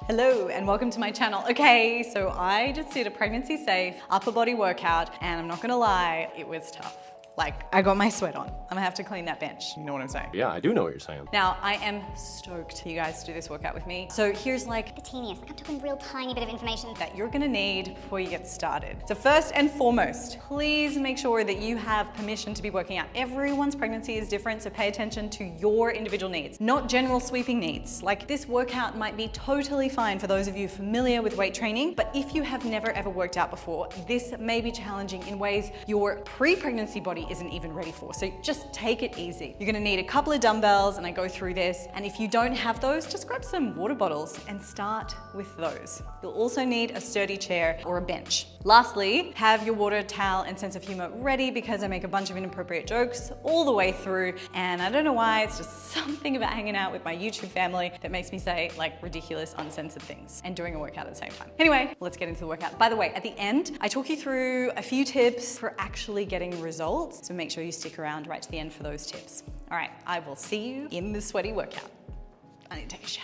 Hello and welcome to my channel. Okay, so I just did a pregnancy safe upper body workout and I'm not gonna lie, it was tough. Like, I got my sweat on. I'm gonna have to clean that bench. You know what I'm saying? Yeah, I do know what you're saying. Now, I am stoked for you guys to do this workout with me. So here's like the teeniest, like I'm talking real tiny bit of information that you're gonna need before you get started. So first and foremost, please make sure that you have permission to be working out. Everyone's pregnancy is different, so pay attention to your individual needs, not general sweeping needs. Like this workout might be totally fine for those of you familiar with weight training, but if you have never ever worked out before, this may be challenging in ways your pre-pregnancy body isn't even ready for. So just take it easy. You're gonna need a couple of dumbbells, and I go through this. And if you don't have those, just grab some water bottles and start with those. You'll also need a sturdy chair or a bench. Lastly, have your water, towel, and sense of humor ready because I make a bunch of inappropriate jokes all the way through. And I don't know why, it's just something about hanging out with my YouTube family that makes me say like ridiculous, uncensored things and doing a workout at the same time. Anyway, let's get into the workout. By the way, at the end, I talk you through a few tips for actually getting results. So make sure you stick around right to the end for those tips. All right, I will see you in the sweaty workout. I need to take a shower.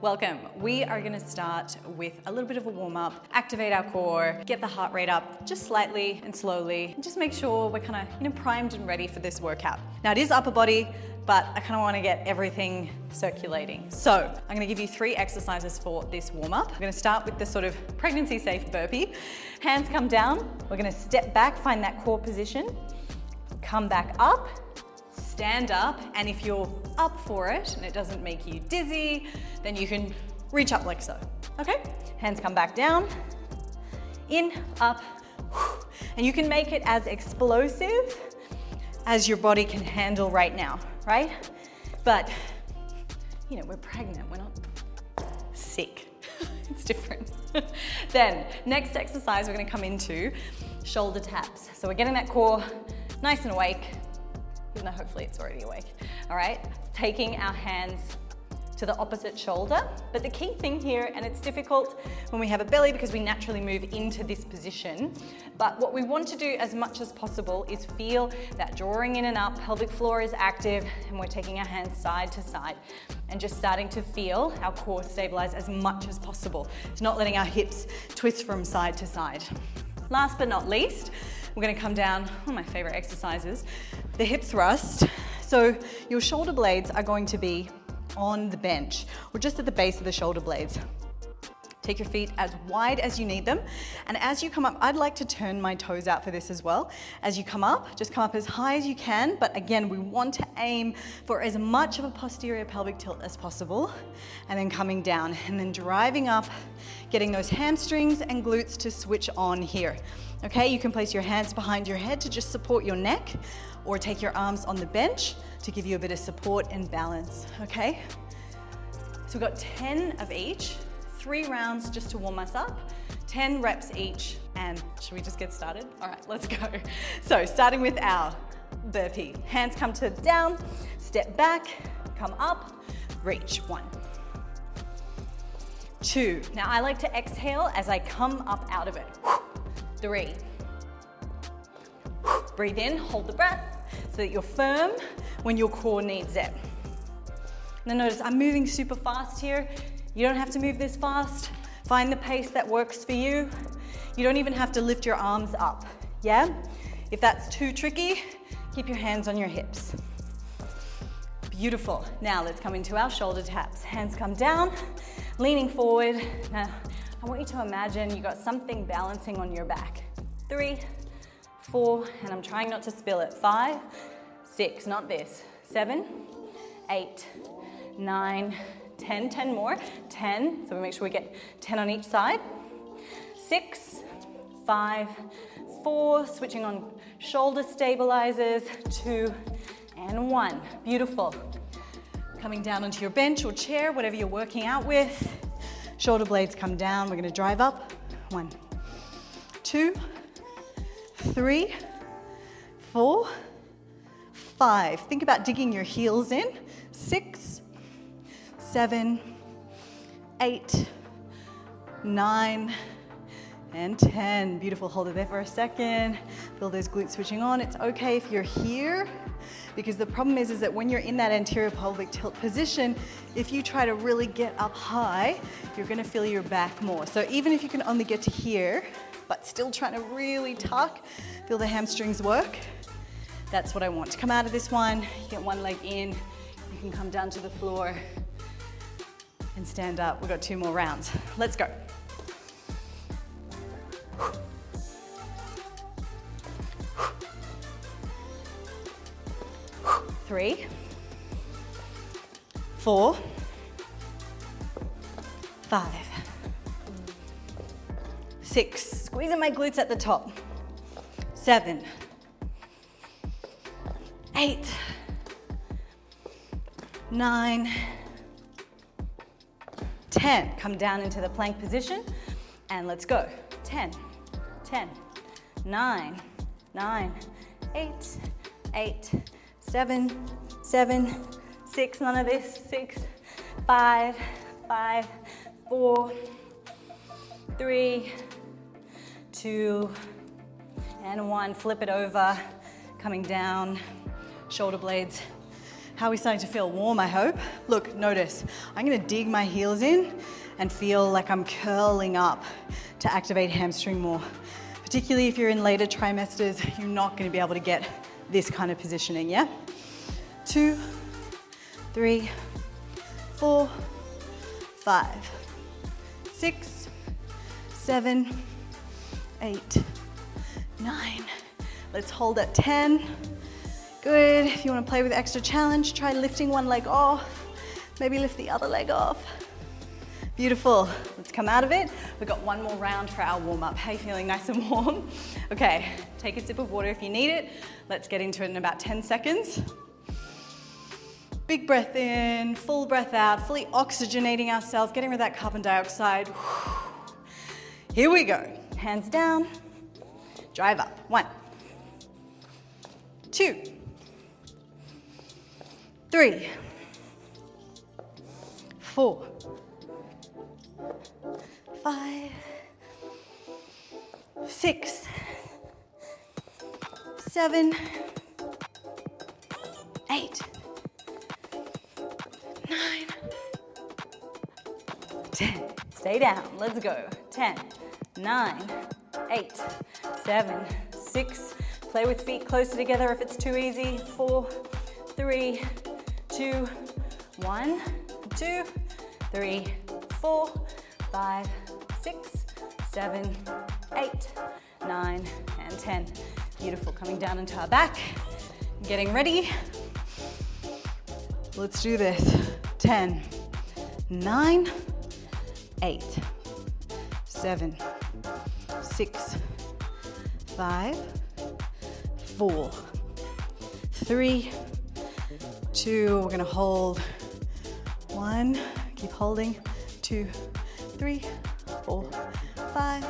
Welcome. We are gonna start with a little bit of a warm up, activate our core, get the heart rate up just slightly and slowly, and just make sure we're kind of primed and ready for this workout. Now it is upper body, but I kind of want to get everything circulating. So I'm going to give you 3 exercises for this warm up. We're going to start with the sort of pregnancy safe burpee. Hands come down. We're going to step back, find that core position, come back up, stand up, and if you're up for it and it doesn't make you dizzy, then you can reach up like so. Okay? Hands come back down, in, up, and you can make it as explosive as your body can handle right now, right? But, you know, we're pregnant, we're not sick. It's different. Then, next exercise we're gonna come into shoulder taps. So we're getting that core nice and awake, even though hopefully it's already awake, all right? Taking our hands to the opposite shoulder. But the key thing here, and it's difficult when we have a belly because we naturally move into this position, but what we want to do as much as possible is feel that drawing in and up, pelvic floor is active, and we're taking our hands side to side and just starting to feel our core stabilize as much as possible. It's not letting our hips twist from side to side. Last but not least, we're gonna come down, one of my favorite exercises, the hip thrust. So your shoulder blades are going to be on the bench or just at the base of the shoulder blades. Take your feet as wide as you need them. And as you come up, I'd like to turn my toes out for this as well. As you come up, just come up as high as you can. But again, we want to aim for as much of a posterior pelvic tilt as possible. And then coming down and then driving up, getting those hamstrings and glutes to switch on here. Okay, you can place your hands behind your head to just support your neck or take your arms on the bench to give you a bit of support and balance, okay? So we've got 10 of each. 3 rounds just to warm us up, 10 reps each, and should we just get started? All right, let's go. So starting with our burpee. Hands come to down, step back, come up, reach. 1, 2. Now I like to exhale as I come up out of it. 3. Breathe in, hold the breath so that you're firm when your core needs it. Now notice I'm moving super fast here. You don't have to move this fast. Find the pace that works for you. You don't even have to lift your arms up, yeah? If that's too tricky, keep your hands on your hips. Beautiful. Now let's come into our shoulder taps. Hands come down, leaning forward. Now, I want you to imagine you got something balancing on your back. 3, 4, and I'm trying not to spill it. 5, 6, not this. 7, 8, 9, 10, 10 more, 10, so we make sure we get 10 on each side. 6, 5, 4, switching on shoulder stabilizers, 2, and 1. Beautiful. Coming down onto your bench or chair, whatever you're working out with. Shoulder blades come down, we're gonna drive up. 1, 2, 3, 4, 5. Think about digging your heels in. 6, 7, 8, 9, and 10. Beautiful, hold it there for a second. Feel those glutes switching on. It's okay if you're here, because the problem is that when you're in that anterior pelvic tilt position, if you try to really get up high, you're gonna feel your back more. So even if you can only get to here, but still trying to really tuck, feel the hamstrings work, that's what I want. To come out of this one, you get one leg in, you can come down to the floor and stand up. We've got 2 more rounds. Let's go. 3, 4, 5, 6, squeezing my glutes at the top, 7, 8, 9, 10. Come down into the plank position and let's go. 10, 10, 9, 9, 8, 8, 7, 7, 6, none of this, 6, 5, 5, 4, 3, 2, and 1. Flip it over, coming down, shoulder blades. How are we starting to feel? Warm, I hope. Look, notice, I'm gonna dig my heels in and feel like I'm curling up to activate hamstring more. Particularly if you're in later trimesters, you're not gonna be able to get this kind of positioning, yeah? 2, 3, 4, 5, 6, 7, 8, 9. Let's hold at 10. Good. If you want to play with extra challenge, try lifting one leg off. Maybe lift the other leg off. Beautiful. Let's come out of it. We've got 1 more round for our warm-up. How are you feeling? Nice and warm? Okay, take a sip of water if you need it. Let's get into it in about 10 seconds. Big breath in, full breath out, fully oxygenating ourselves, getting rid of that carbon dioxide. Here we go. Hands down, drive up. 1, 2, 3, 4, 5, 6, 7, 8, 9, 10. Stay down. Let's go. 10, 9, 8, 7, 6. Play with feet closer together if it's too easy. 4, 3, 2, 1, 2, 3, 4, 5, 6, 7, 8, 9, and 10. Beautiful. Coming down into our back. Getting ready. Let's do this. 10, 9, 8, 7, 6, 5, 4, 3, 2. We're gonna hold. 1, keep holding. 2, 3, 4, 5,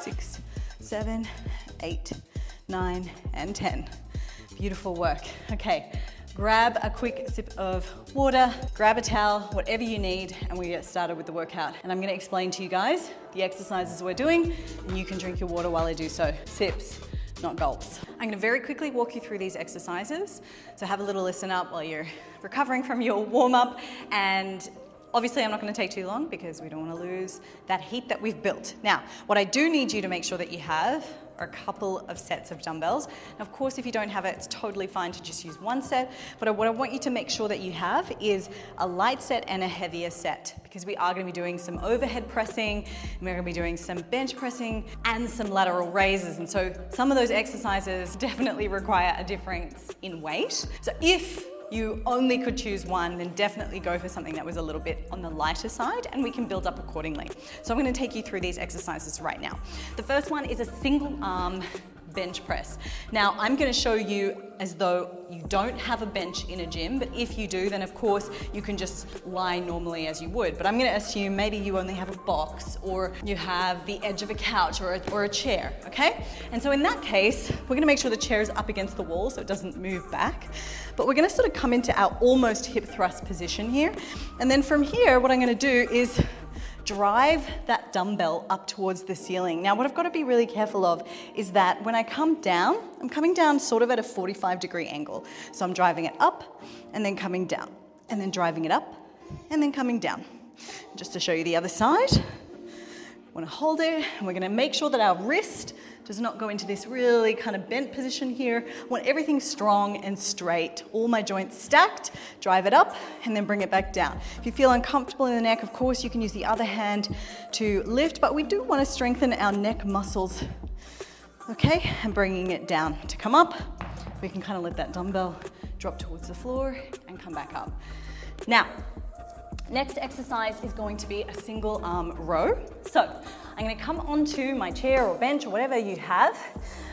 6, 7, 8, 9, and 10. Beautiful work. Okay, grab a quick sip of water, grab a towel, whatever you need, and we get started with the workout. And I'm gonna explain to you guys the exercises we're doing, and you can drink your water while I do so. Sips, not gulps. I'm gonna very quickly walk you through these exercises. So have a little listen up while you're recovering from your warm-up, and obviously I'm not gonna take too long because we don't wanna lose that heat that we've built. Now, what I do need you to make sure that you have are a couple of sets of dumbbells. And of course, if you don't have it, it's totally fine to just use one set. But what I want you to make sure that you have is a light set and a heavier set, because we are gonna be doing some overhead pressing, and we're gonna be doing some bench pressing and some lateral raises. And so some of those exercises definitely require a difference in weight. So if you only could choose one, then definitely go for something that was a little bit on the lighter side, and we can build up accordingly. So I'm gonna take you through these exercises right now. The first one is a single arm bench press. Now, I'm gonna show you as though you don't have a bench in a gym, but if you do, then of course you can just lie normally as you would. But I'm gonna assume maybe you only have a box, or you have the edge of a couch or a chair, okay? And so in that case, we're gonna make sure the chair is up against the wall so it doesn't move back. But we're gonna sort of come into our almost hip thrust position here. And then from here, what I'm gonna do is drive that dumbbell up towards the ceiling. Now, what I've got to be really careful of is that when I come down, I'm coming down sort of at a 45-degree angle. So I'm driving it up and then coming down, and then driving it up and then coming down. Just to show you the other side, I want to hold it, and we're going to make sure that our wrist does not go into this really kind of bent position here. I want everything strong and straight. All my joints stacked, drive it up, and then bring it back down. If you feel uncomfortable in the neck, of course, you can use the other hand to lift, but we do want to strengthen our neck muscles, okay? And bringing it down. To come up, we can kind of let that dumbbell drop towards the floor and come back up. Now, next exercise is going to be a single arm row. So I'm going to come onto my chair or bench or whatever you have.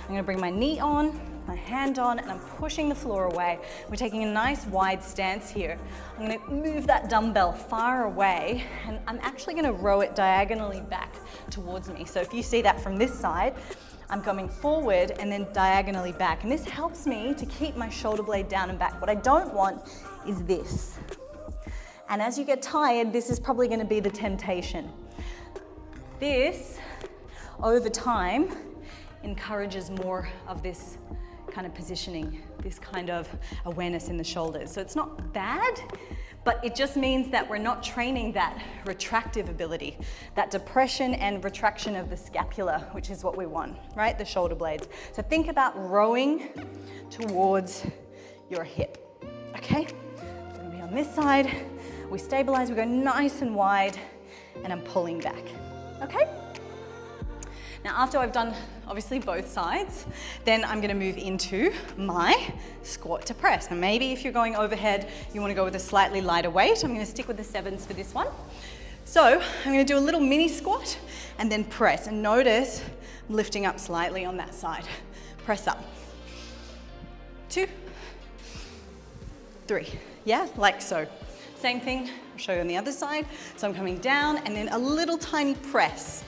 I'm going to bring my knee on, my hand on, and I'm pushing the floor away. We're taking a nice wide stance here. I'm going to move that dumbbell far away, and I'm actually going to row it diagonally back towards me. So if you see that from this side, I'm coming forward and then diagonally back. And this helps me to keep my shoulder blade down and back. What I don't want is this. And as you get tired, this is probably going to be the temptation. This, over time, encourages more of this kind of positioning, this kind of awareness in the shoulders. So it's not bad, but it just means that we're not training that retractive ability, that depression and retraction of the scapula, which is what we want, right? The shoulder blades. So think about rowing towards your hip, okay? We're going to be on this side. We stabilize, we go nice and wide, and I'm pulling back, okay? Now, after I've done, obviously, both sides, then I'm gonna move into my squat to press. And maybe if you're going overhead, you wanna go with a slightly lighter weight. I'm gonna stick with the 7s for this one. So I'm gonna do a little mini squat and then press. And notice I'm lifting up slightly on that side. Press up. 2, 3, yeah, like so. Same thing, I'll show you on the other side. So I'm coming down and then a little tiny press,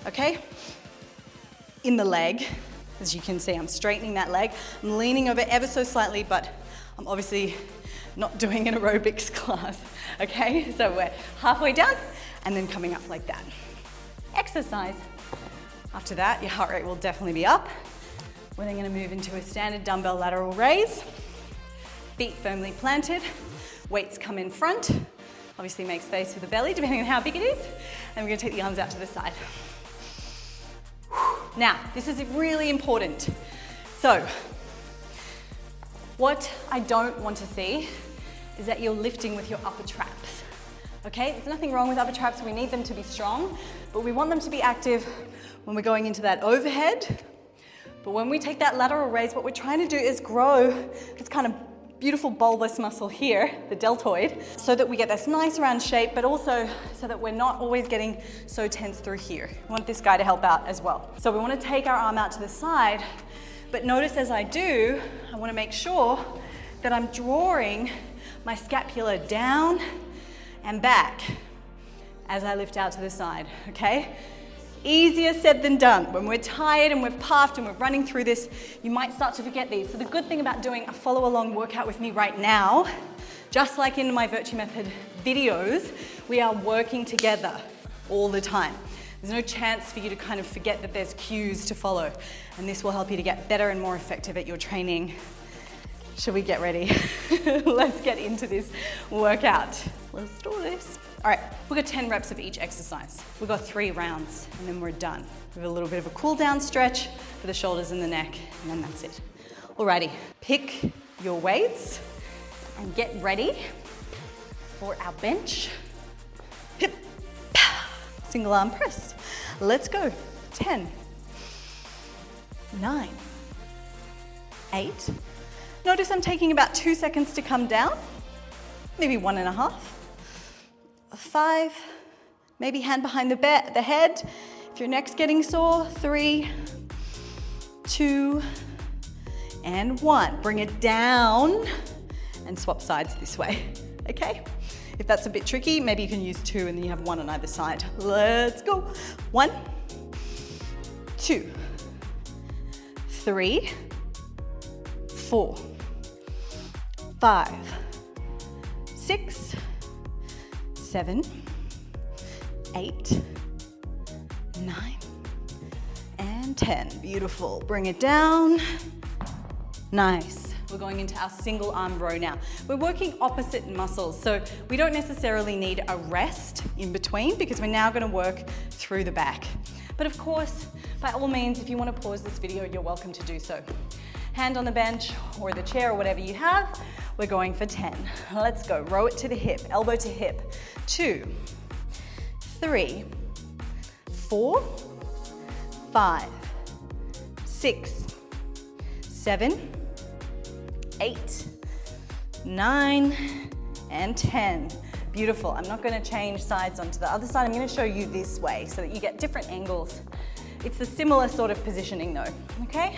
okay? In the leg, as you can see, I'm straightening that leg. I'm leaning over ever so slightly, but I'm obviously not doing an aerobics class, okay? So we're halfway down and then coming up like that. Exercise. After that, your heart rate will definitely be up. We're then gonna move into a standard dumbbell lateral raise. Feet firmly planted. Weights come in front, obviously make space for the belly depending on how big it is, and we're going to take the arms out to the side. Now, this is really important. So, what I don't want to see is that you're lifting with your upper traps, okay? There's nothing wrong with upper traps, we need them to be strong, but we want them to be active when we're going into that overhead. But when we take that lateral raise, what we're trying to do is grow this kind of beautiful bulbous muscle here, the deltoid, so that we get this nice round shape, but also so that we're not always getting so tense through here. We want this guy to help out as well. So we want to take our arm out to the side, but notice as I do, I want to make sure that I'm drawing my scapula down and back as I lift out to the side, okay? Easier said than done. When we're tired and we've puffed and we're running through this, you might start to forget these. So the good thing about doing a follow-along workout with me right now, just like in my Vertue Method videos, we are working together all the time. There's no chance for you to kind of forget that there's cues to follow, and this will help you to get better and more effective at your training. Should we get ready? Let's get into this workout. Let's do this. All right, we've got 10 reps of each exercise. We've got 3 rounds, and then we're done. We have a little bit of a cool down stretch for the shoulders and the neck, and then that's it. Alrighty, pick your weights and get ready for our bench. Hip, single arm press. Let's go. 10, 9, 8. Notice I'm taking about 2 seconds to come down, maybe 1.5. 5, maybe hand behind the head. If your neck's getting sore, 3, 2, and 1. Bring it down and swap sides this way, okay? If that's a bit tricky, maybe you can use 2 and then you have 1 on either side. Let's go. 1, 2, 3, 4, 5, 6, 7, 8, 9, and 10. Beautiful. Bring it down. Nice. We're going into our single arm row now. We're working opposite muscles, so we don't necessarily need a rest in between because we're now going to work through the back. But of course, by all means, if you want to pause this video, you're welcome to do so. Hand on the bench or the chair or whatever you have. We're going for 10. Let's go. Row it to the hip, elbow to hip. 2, 3, 4, 5, 6, 7, 8, 9, and 10. Beautiful. I'm not going to change sides onto the other side. I'm going to show you this way so that you get different angles. It's a similar sort of positioning though, okay?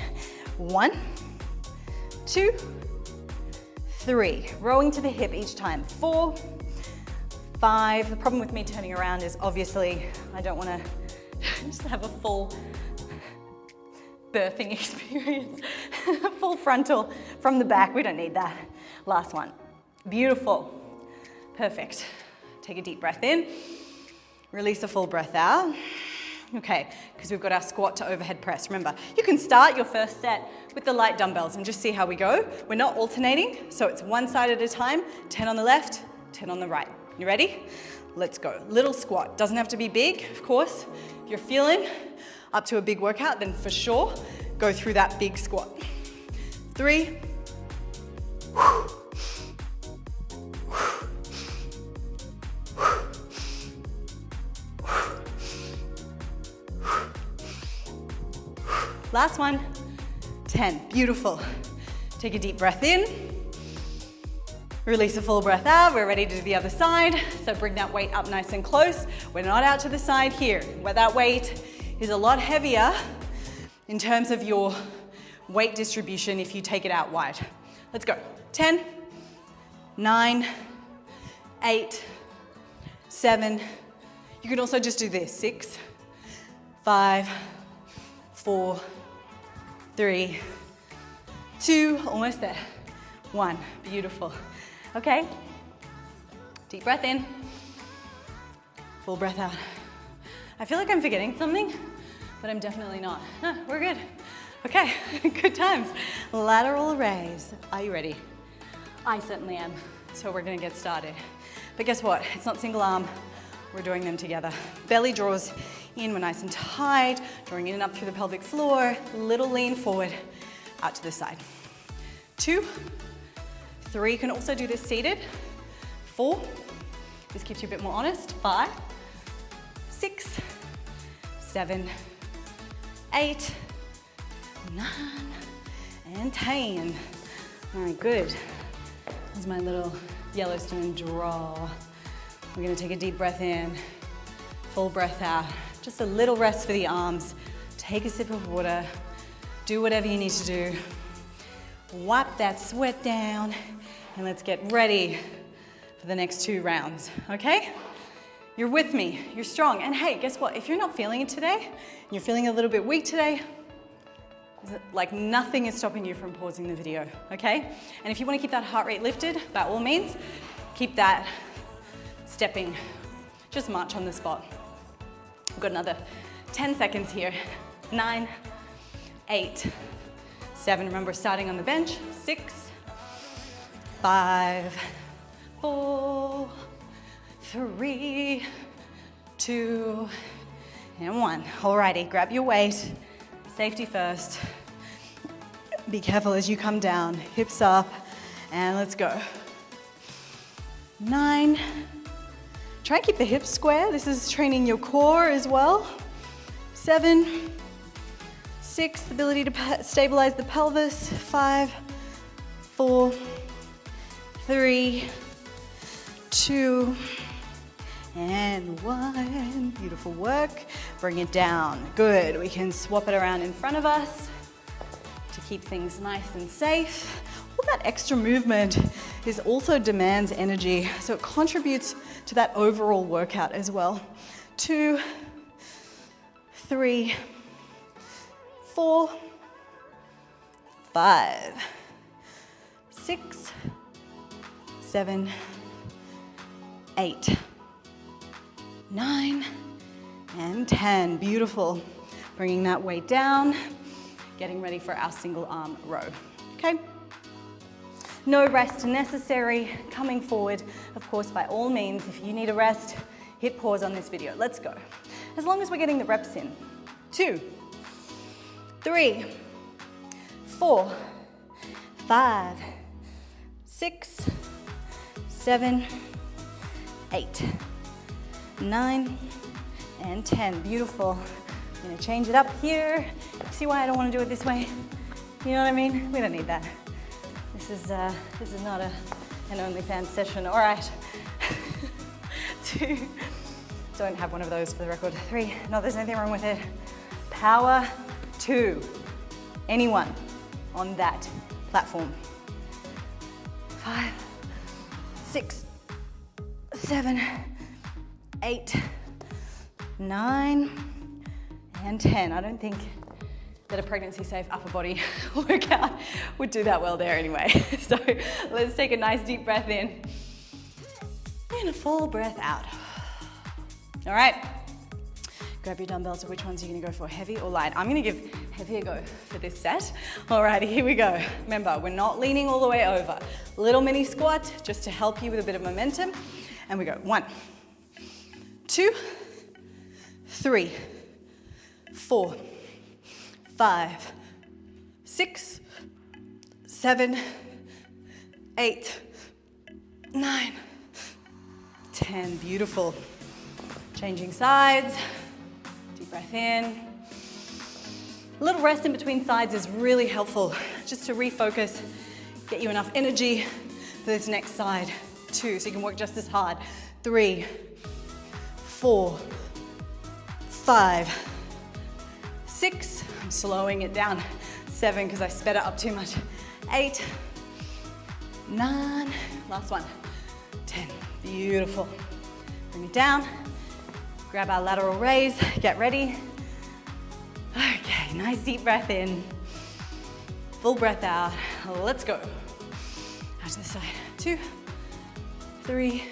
1, 2, 3. Rowing to the hip each time. 4, 5. The problem with me turning around is obviously I don't want to just have a full birthing experience. Full frontal from the back. We don't need that. Last one. Beautiful. Perfect. Take a deep breath in. Release a full breath out. Okay, because we've got our squat to overhead press. Remember, you can start your first set with the light dumbbells and just see how we go. We're not alternating, so it's one side at a time. 10 on the left, 10 on the right. You ready? Let's go. Little squat. Doesn't have to be big, of course. If you're feeling up to a big workout, then for sure, go through that big squat. 3. Last one. 10. Beautiful. Take a deep breath in. Release a full breath out. We're ready to do the other side. So bring that weight up nice and close. We're not out to the side here, where that weight is a lot heavier in terms of your weight distribution if you take it out wide. Let's go. 10, 9, 8, 7. You can also just do this. 6, 5, 4, 3, 2, almost there. 1, beautiful. Okay, deep breath in, full breath out. I feel like I'm forgetting something, but I'm definitely not. No, we're good. Okay, good times. Lateral raise. Are you ready? I certainly am. So we're gonna get started. But guess what? It's not single arm. We're doing them together. Belly draws in, we're nice and tight, drawing in and up through the pelvic floor. Little lean forward, out to the side. 2, 3, you can also do this seated. 4, this keeps you a bit more honest. 5, 6, 7, 8, 9, and 10. All right, good. This is my little Yellowstone draw. We're gonna take a deep breath in, full breath out. Just a little rest for the arms. Take a sip of water. Do whatever you need to do. Wipe that sweat down, and let's get ready for the next 2 rounds, okay? You're with me, you're strong. And hey, guess what? If you're not feeling it today, and you're feeling a little bit weak today, like nothing is stopping you from pausing the video, okay? And if you wanna keep that heart rate lifted, by all means, keep that stepping. Just march on the spot. We've got another 10 seconds here. 9, 8, 7, remember starting on the bench. 6, 5, 4, 3, 2, and 1. Alrighty, grab your weight. Safety first. Be careful as you come down. Hips up, and let's go. 9. Try and keep the hips square. This is training your core as well. 7, 6, the ability to stabilize the pelvis. 5, 4, 3, 2, and 1. Beautiful work. Bring it down. Good. We can swap it around in front of us to keep things nice and safe. All that extra movement also demands energy, so it contributes to that overall workout as well. 2, 3, 4, 5, 6, 7, 8, 9, and 10. Beautiful. Bringing that weight down, getting ready for our single arm row, okay? No rest necessary, coming forward. Of course, by all means, if you need a rest, hit pause on this video. Let's go. As long as we're getting the reps in. 2, 3, 4, 5, 6, 7, 8, 9, and 10. Beautiful. I'm gonna change it up here. See why I don't want to do it this way? You know what I mean? We don't need that. This is not an OnlyFans session. All right. 2. Don't have one of those for the record. 3. No, there's anything wrong with it. Power 2. Anyone on that platform. 5, 6, 7, 8, 9, and 10. I don't think that a pregnancy-safe upper body workout would do that well there anyway. So let's take a nice deep breath in and a full breath out. All right, grab your dumbbells. So which ones are you gonna go for, heavy or light? I'm gonna give heavy a go for this set. All righty, here we go. Remember, we're not leaning all the way over. Little mini squat just to help you with a bit of momentum. And we go 1, 2, 3, 4, 5, 6, 7, 8, 9, 10. Beautiful. Changing sides. Deep breath in. A little rest in between sides is really helpful, just to refocus, get you enough energy for this next side. 2, so you can work just as hard. 3, 4, 5, 6, I'm slowing it down. 7, because I sped it up too much. 8, 9, last one. 10, beautiful. Bring it down, grab our lateral raise, get ready. Okay, nice deep breath in, full breath out. Let's go. Out to the side. 2, 3,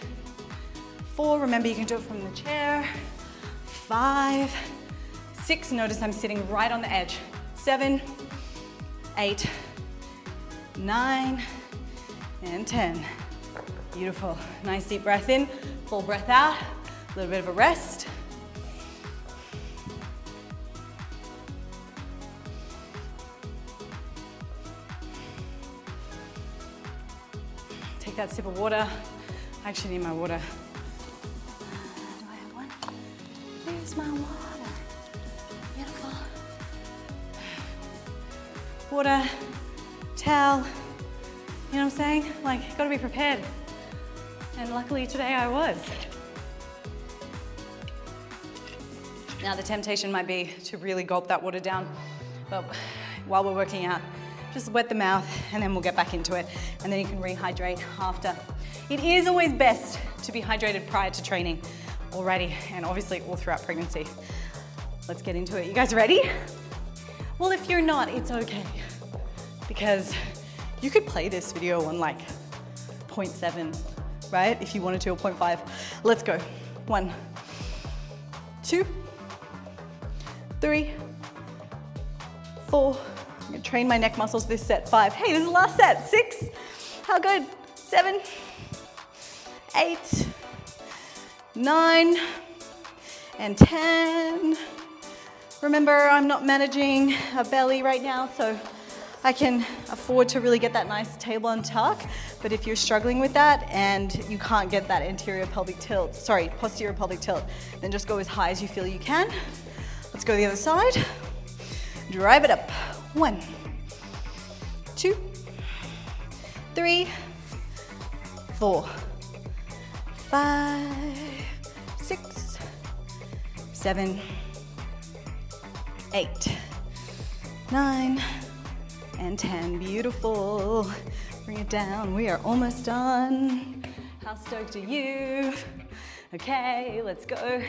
4, remember you can do it from the chair. 5, 6, notice I'm sitting right on the edge. 7, 8, 9, and 10. Beautiful. Nice deep breath in, full breath out, a little bit of a rest. Take that sip of water. I actually need my water. Do I have one? Where's my water? Beautiful. Water, towel, you know what I'm saying? Like, gotta be prepared. And luckily today I was. Now the temptation might be to really gulp that water down, but while we're working out, just wet the mouth and then we'll get back into it, and then you can rehydrate after. It is always best to be hydrated prior to training already, and obviously all throughout pregnancy. Let's get into it. You guys ready? Well, if you're not, it's okay, because you could play this video on like 0.7, right? If you wanted to, or 0.5. Let's go. 1, 2, 3, 4. I'm gonna train my neck muscles this set. 5. Hey, this is the last set. 6. How good? 7, 8, 9, and 10. Remember, I'm not managing a belly right now, so I can afford to really get that nice tailbone tuck. But if you're struggling with that and you can't get that posterior pelvic tilt, then just go as high as you feel you can. Let's go the other side. Drive it up. 1, 2, 3, 4, 5, 6, 7, 8, 9, and 10. Beautiful. Bring it down. We are almost done. How stoked are you? Okay, let's go.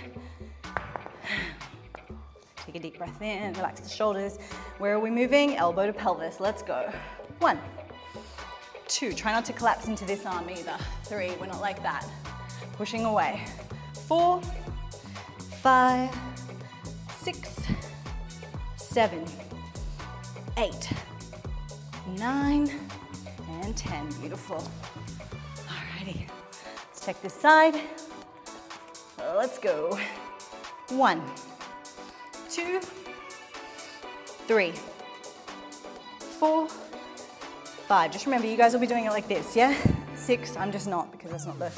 Take a deep breath in, relax the shoulders. Where are we moving? Elbow to pelvis. Let's go. 1, 2, try not to collapse into this arm either. 3, we're not like that. Pushing away. 4, 5, 7, 8, 9, and 10. Beautiful. Alrighty, let's check this side. Let's go. 1, 2, 3, 4, 5. Just remember, you guys will be doing it like this, yeah? 6, I'm just not, because that's not the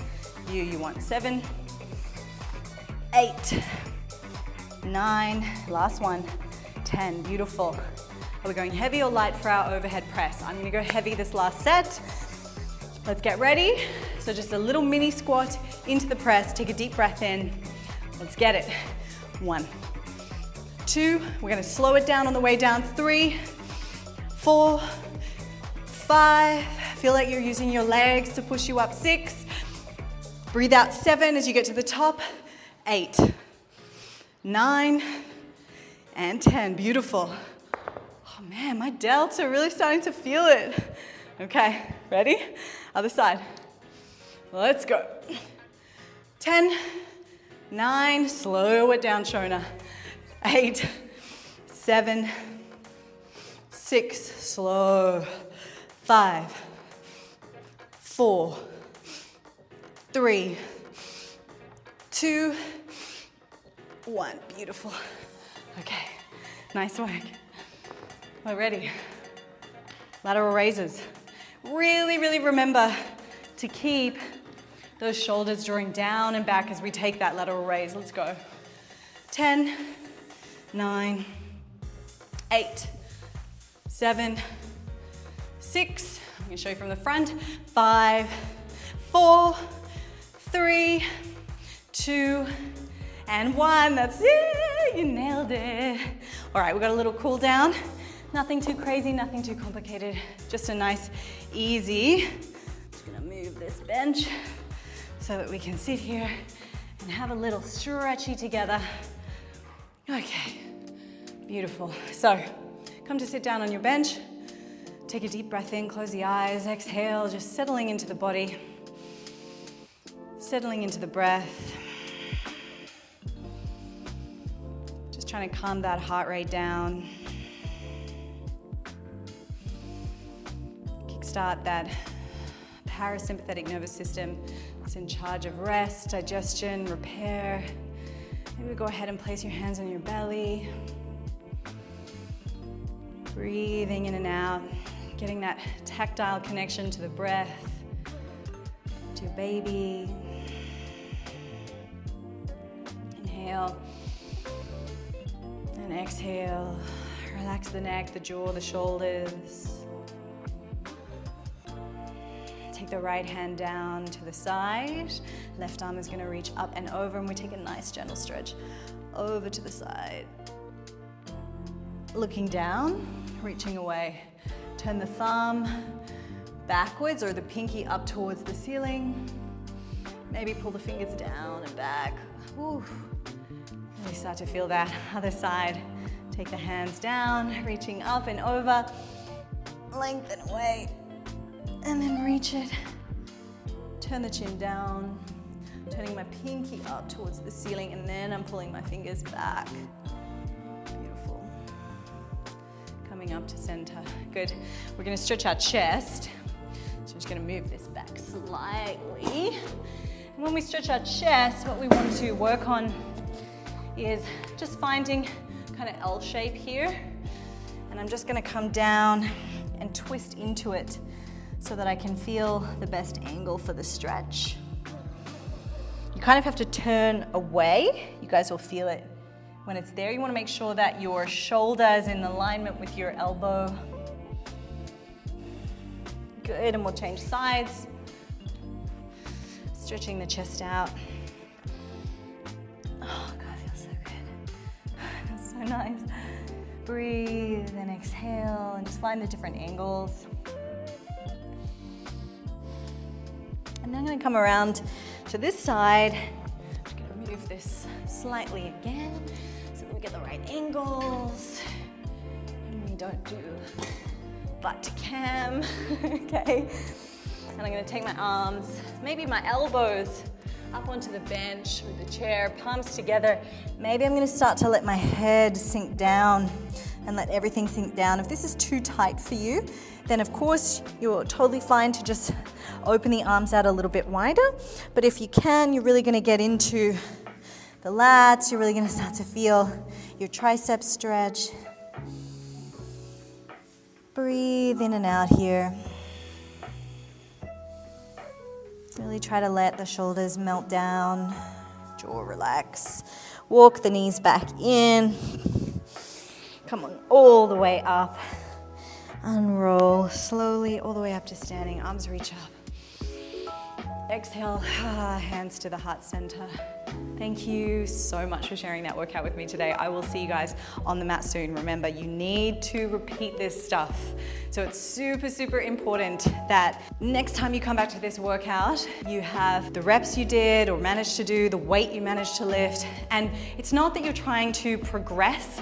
view you want. 7, 8, 9, last one, 10. Beautiful. Are we going heavy or light for our overhead press? I'm gonna go heavy this last set. Let's get ready. So just a little mini squat into the press. Take a deep breath in. Let's get it. 1, 2, we're gonna slow it down on the way down. 3, 4, 5, feel like you're using your legs to push you up. 6, breathe out. 7 as you get to the top. 8, 9, and 10. Beautiful. Oh man, my delts are really starting to feel it. Okay, ready? Other side. Let's go. 10, 9, slow it down, Shona. 8, 7, 6, slow. 5, 4, 3, 2, 1. Beautiful. Okay, nice work. We're ready. Lateral raises. Really, really remember to keep those shoulders drawing down and back as we take that lateral raise. Let's go. 10, 9, 8, 7, 6. I'm gonna show you from the front. 5, 4, 3, 2, and 1. That's it, you nailed it. All right, we got a little cool down. Nothing too crazy, nothing too complicated. Just a nice, easy. Just gonna move this bench so that we can sit here and have a little stretchy together. Okay, beautiful. So, come to sit down on your bench. Take a deep breath in, close the eyes, exhale, just settling into the body. Settling into the breath. Just trying to calm that heart rate down. Kickstart that parasympathetic nervous system that's in charge of rest, digestion, repair. Maybe go ahead and place your hands on your belly. Breathing in and out, getting that tactile connection to the breath, to your baby. Inhale and exhale. Relax the neck, the jaw, the shoulders. Take the right hand down to the side. Left arm is going to reach up and over, and we take a nice gentle stretch over to the side. Looking down, reaching away. Turn the thumb backwards or the pinky up towards the ceiling. Maybe pull the fingers down and back. Ooh. Really start to feel that. Other side. Take the hands down, reaching up and over. Lengthen away. And then reach it. Turn the chin down. Turning my pinky up towards the ceiling, and then I'm pulling my fingers back. Beautiful. Coming up to center. Good. We're going to stretch our chest. So I'm just going to move this back slightly. And when we stretch our chest, what we want to work on is just finding kind of L shape here. And I'm just going to come down and twist into it so that I can feel the best angle for the stretch. You kind of have to turn away. You guys will feel it when it's there. You want to make sure that your shoulder is in alignment with your elbow. Good, and we'll change sides. Stretching the chest out. Oh, God, feels so good. That's so nice. Breathe and exhale, and just find the different angles. And then I'm going to come around to this side. I'm just going to move this slightly again so that we get the right angles. And we don't do butt to cam, okay? And I'm going to take my arms, maybe my elbows up onto the bench with the chair, palms together. Maybe I'm going to start to let my head sink down and let everything sink down. If this is too tight for you, then of course you're totally fine to just open the arms out a little bit wider. But if you can, you're really gonna get into the lats, you're really gonna start to feel your triceps stretch. Breathe in and out here. Really try to let the shoulders melt down, jaw relax. Walk the knees back in. Come on, all the way up. Unroll slowly all the way up to standing. Arms reach up. Exhale, hands to the heart center. Thank you so much for sharing that workout with me today. I will see you guys on the mat soon. Remember, you need to repeat this stuff. So it's super, super important that next time you come back to this workout, you have the reps you did or managed to do, the weight you managed to lift. And it's not that you're trying to progress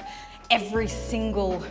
every single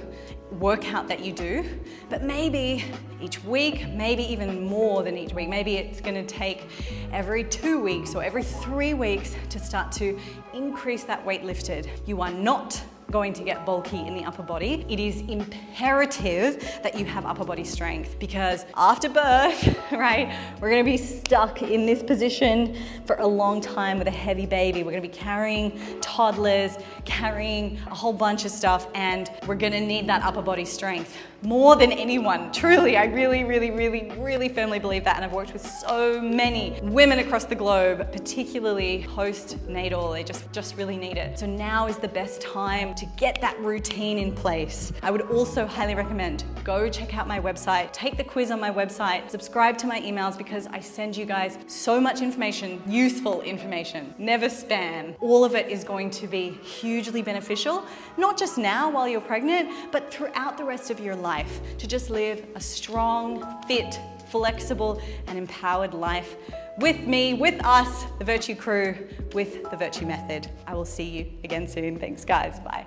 workout that you do, but maybe each week, maybe even more than each week. Maybe it's gonna take every 2 weeks or every 3 weeks to start to increase that weight lifted. You are not going to get bulky in the upper body. It is imperative that you have upper body strength, because after birth, right, we're gonna be stuck in this position for a long time with a heavy baby. We're gonna be carrying toddlers, carrying a whole bunch of stuff, and we're gonna need that upper body strength more than anyone. Truly, I really, really, really, really firmly believe that, and I've worked with so many women across the globe, particularly post-natal. They just really need it. So now is the best time to get that routine in place. I would also highly recommend go check out my website, take the quiz on my website, subscribe to my emails, because I send you guys so much information, useful information, never spam. All of it is going to be hugely beneficial, not just now while you're pregnant, but throughout the rest of your life, to just live a strong, fit, flexible, and empowered life with me, with us, the Vertue crew, with the Vertue method. I will see you again soon. Thanks, guys. Bye.